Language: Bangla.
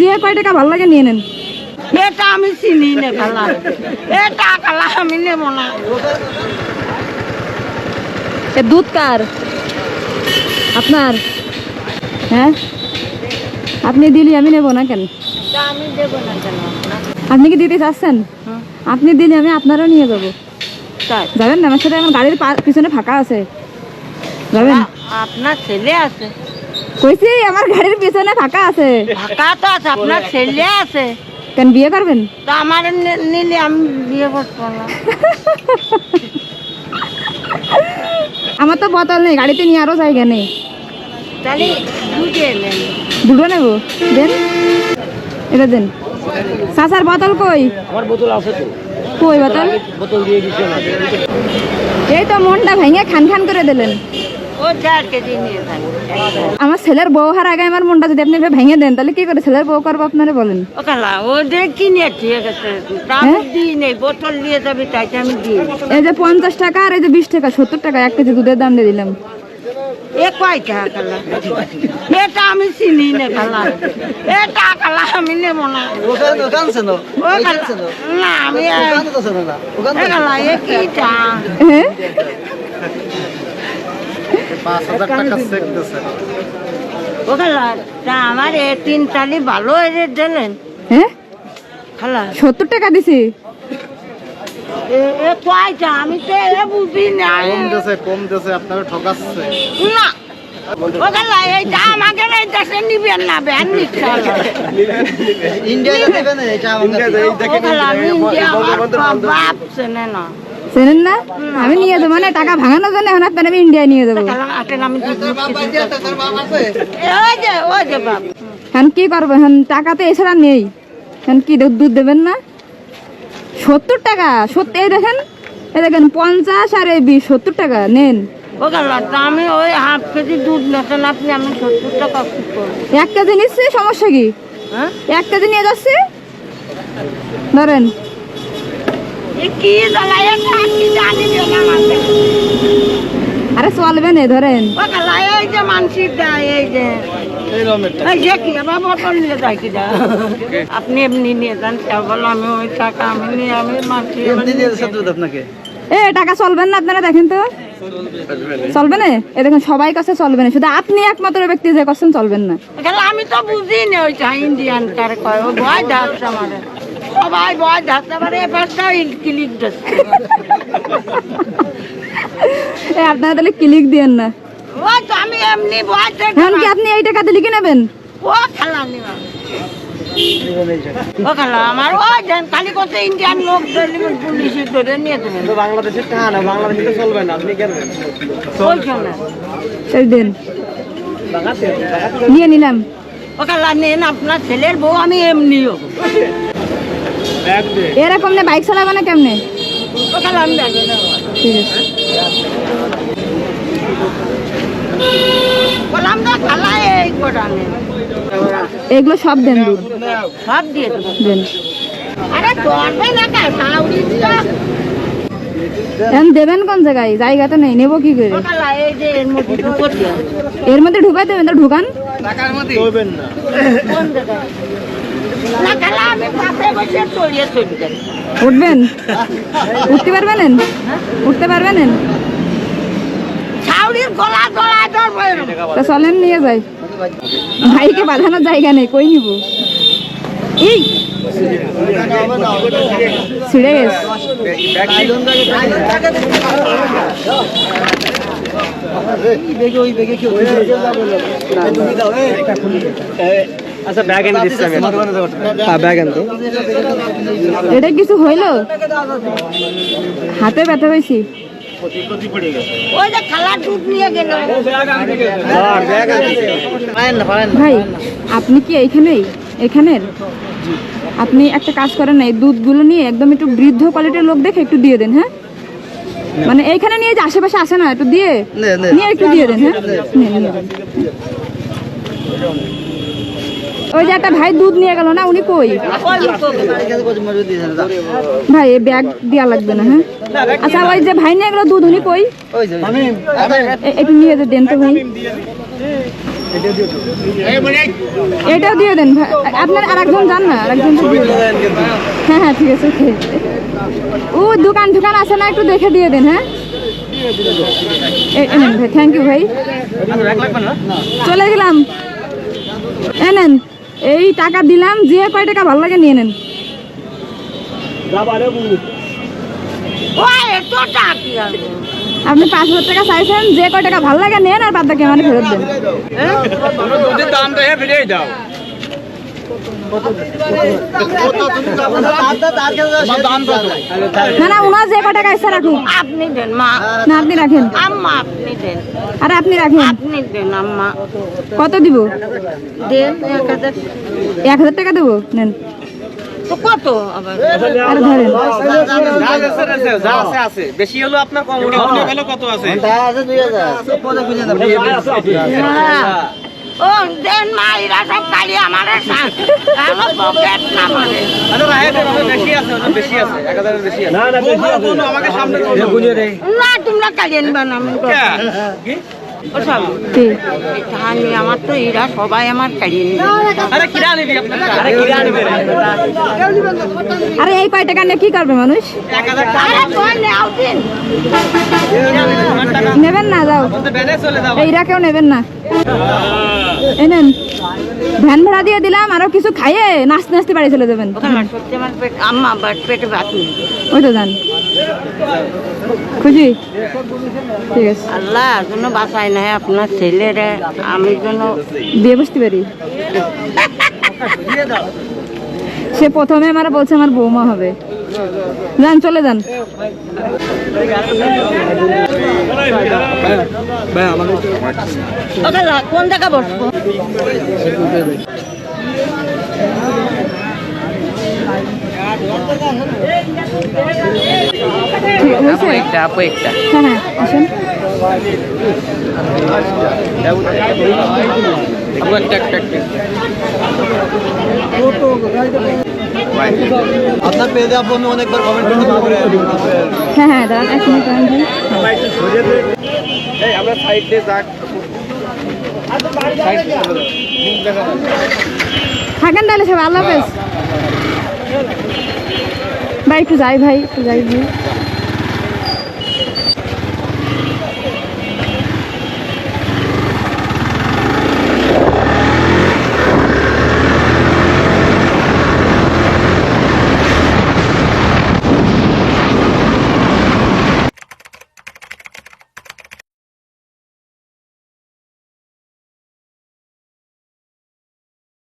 দিয়ে কয় টাকা ভালো লাগে নিয়ে নেন। এটা আমি চিনি না খালা, এটা খালা আমি নেব না। দুধ কার? আপনার? হ্যাঁ, আপনি দিলি আমি নেব না কেন? আমি দেব না কেন? আপনি কি দিতে চাচ্ছেন? আপনি দিলে আমি আপনারও নিয়ে যাবো। যাবেন না আমার সাথে? আমার গাড়ির পিছনে ফাঁকা আছে, যাবেন? আপনার ছেলে আছে? কইছি আমার গাড়ির পিছনে ফাঁকা আছে। ফাঁকা তো আছে, আপনার ছেলে আছে। কেন বিয়ে করবেন? তা আমার নিলে আমি বিয়ে করবো না। আমার তো বোতল নেই, গাড়িতে নিয়ে আরো জায়গা নেই। তাহলে দুধে নেন। দুটো নেবো, দেন, এটা দেন। চাচার বোতল কই? আমার বোতল আছে তো। কই বোতল? বোতল দিয়ে দিছে না। এই তো মনটা ভেঙে খান খান করে দিলেন। ও 4 কেজি নিয়ে যান। আমার ছেলের বউ হওয়ার আগে আমার মনটা যদি আপনি ভেঙে দেন, তাহলে কি করে ছেলের বউ করবো আপনারা বলেন? ও খালা ও যে কিনে ঠিক আছে, আমি দিই নেই, বোতল নিয়ে যাবি তাই আমি দিই। এই যে 50 টাকা আর এই যে 20 টাকা, 70 টাকা 1 কেজি দুধের দাম দিয়ে দিলাম। এ কয় টাকা খালা? এটা আমি চিনি না খালা, এটা খালা আমি নেব না। ও খালা না, আমি খালা এ কি চা? হ্যাঁ, 5000 টাকা চেক দিছে। ও খালা তা আমার 3 তালি ভালো হয়ে দিলেন হ্যাঁ, খালা। 70 টাকা দিছি। এ কয় চা? আমি তো এ বুঝি না। কম দিছে আপনাকে ঠকাচ্ছে না ও খালা এই চা আমাকে এই দেশে নিবেন না, ব্যান নিচ্ছে। ইন্ডিয়াতে দেবে না এটা আমাকে এই ও খালা আমি ইন্ডিয়া আমার বাপ চেনে না। চেনেন না? আমি নিয়ে যাবো, মানে টাকা ভাঙানোর জন্য এখন আপনার আমি ইন্ডিয়া নিয়ে যাবো। খালা আসেন, আমি দুধ ওই যে বাপ। এখন কি করবো? এখন টাকা তো এছাড়া নেই, এখন কি দুধ দেবেন না? 70 টাকা, সত্যি এই দেখেন, এই দেখেন 50 আর 20, 70 টাকা নেন। ও খালা তা আমি ওই হাফ কেজি দুধ নেতেন আপনি, আমি 70 টাকা কি করবো? 1 কেজি নিচ্ছি, সমস্যা কি? হ্যাঁ 1 কেজি নিয়ে যাচ্ছি, ধরেন। কি জ্বালায় কি জানি না মানে। আরে চলবে না, ধরেন। ও খালা এই যে মানসি দেয়, এই যে এই যে কি আবার বোতল নিয়ে যায় কি দা? আপনি এমনি নিয়ে যান, বলো আমি ওই টাকা আমি নিয়ে আমি মানসি আপনাকে এ টাকা চলবেন না আপনারা? দেখেন তো চলবে না? এ দেখেন সবাই কাছে চলবে না, শুধু আপনি একমাত্র ব্যক্তি যে করছেন চলবেন না। খালা আমি তো বুঝি না ওই চা ইন্ডিয়ান কার কয়, ও ভয় যাচ্ছে আমার, সবাই ভয় যাচ্ছে আমার। এ পাশটা ক্লিক দিচ্ছে। আপনারা তাহলে ক্লিক দিয়েন না। ওই তো আমি এমনি ভয় এখন কি আপনি এই টাকা দিলে কি নেবেন? ও খালা নিবা ও খালা আমার ওই দেন খালি কত ইন্ডিয়ান লোক পুলিশে ধরে নিয়ে দেবেন। বাংলাদেশের টাকা না, বাংলাদেশে চলবে না, আপনি কেন ওই শোনেন এই দেন, নিয়ে নিলাম। ও খালা নেন, আপনার ছেলের বউ আমি এমনিও। এরকম না বাইক চালাবো না কেমনে? ও খালা আমি ব্যাগে নেব। ঠিক আছে, বললাম না খালা এই কটা নেন, এগুলো সব দেন, দুধ সব দিয়ে দেবো। দেন। আরে ধরবে না কা সাউরি দিটা। এখন দেবেন কোন জায়গায়? জায়গা তো নেই, নেবো কি করে? ও খালা এই যে এর মধ্যে ঢুকো দিয়ে। এর মধ্যে ঢুকাই দেবেন, তো ঢুকান। টাকার মধ্যে করবেন না। কোন জায়গায়? না খালা আমি পাশে বসে চড়িয়ে চলবেন। উঠবেন? উঠতে পারবেন? উঠতে পারবেন? সাউরির গলা গলা ধরবো। তা চলেন নিয়ে যাই। ভাইকে বাঁধানোর জায়গা নেই, কই নিব? এই ছিড়ে গেছে। আচ্ছা ব্যাগ এনে দিচ্ছি আমি। হ্যাঁ ব্যাগ আনতো। এটা কিছু হইলো? হাতে ব্যথা পাইছি। ওই যে খালা দুধ নিয়ে গেল। ভাই আপনি কি এইখানেই? এখানের? আপনি একটা কাজ করেন না, এই দুধগুলো নিয়ে একদম একটু বৃদ্ধ কোয়ালিটির লোক দেখে একটু দিয়ে দেন। হ্যাঁ, মানে এইখানে নিয়ে যে আশেপাশে আসে না, একটু দিয়ে নিয়ে একটু দিয়ে দেন। হ্যাঁ, নিয়ে দেন। ওই যে একটা ভাই দুধ নিয়ে গেল না, উনি কই? ভাই এই ব্যাগ দেওয়া লাগবে না। হ্যাঁ, আচ্ছা ওই যে ভাই নিয়ে গেল দুধ, উনি কই? একটু নিয়ে দেন তো ভাই। এটাও দিয়ে দেন ভাই। আপনার আরেকজন যান না, আরেকজন দিয়ে দেন। হ্যাঁ হ্যাঁ ঠিক আছে ওকে। ও দোকান ঠুকান আছে না, একটু দেখে দিয়ে দেন। হ্যাঁ নেন ভাই, থ্যাংক ইউ ভাই, চলে গেলাম। নেন এই টাকা দিলাম, যে কয় টাকা ভালো লাগে নিয়ে নেন। ওই এত টাকা কি আছে? আপনি 5,000 টাকা চাইছেন, যে কয় টাকা ভালো লাগে নেন, আর বাদ বাকি আমার ফেরত দেন। না না, ওনার যে কয় টাকা ইচ্ছা রাখুন। আপনি দেন মা, না আপনি রাখেন। আম্মা আপনি দেন, আরে আপনি রাখেন। আপনি দেন আম্মা, কত দিব? দেন 1000। 1000 টাকা দেবো, নেন। তো কত আবার? আরে ধরেন। বেশি হলো আপনার কম কত আছে? ও দেন মা, এরা সব কালি আমার কালো পকেট না মানে। বেশি আছে, বেশি আছে, 1000 বেশি আছে। আমাকে সামনে না তোমরা কালি আনবা না, আমি ওসব কি? ধানি আমার তো এরা সবাই আমার কালি নিবে। আরে কিরা নিবি আপনার? আরে কিরা নিবি? আরে এই কয় টাকা নিয়ে কি করবে মানুষ? 1000 টাকা আরে কই নাও দিন। নেবেন না, যাও। বেনে চলে যাও। এইরা কেউ নেবেন না। এই নেন, ভ্যান ভাড়া দিয়ে দিলাম, আরো কিছু খাইয়ে নাচতে নাচতে বাড়ি চলে যাবেন। ওখানে সত্যি আমার পেট, আম্মা বাট পেটে ভাত নেই। ওই তো যান, খুশি? ঠিক আছে, আল্লাহ যেন বাঁচায় না আপনার ছেলেরে, আমি যেন দিয়ে বসতে পারি। সে প্রথমে আমার বলছে আমার বৌমা হবে। যান, চলে যান। ওকে কোন জায়গা বসবো? হয়েছে? আপু একটা হ্যাঁ হ্যাঁ, আসেন। আপু একটা আপনার পেজে আপু আমি অনেকবার কমেন্ট করেছি। হ্যাঁ হ্যাঁ, দাঁড়ান, এক মিনিট দাঁড়ান ভাই। আমরা সাইড দিয়ে যাক। থাকেন তাহলে সব, আল্লাহ হাফেজ। ভাই একটু যাই, ভাই একটু যাই ভাই।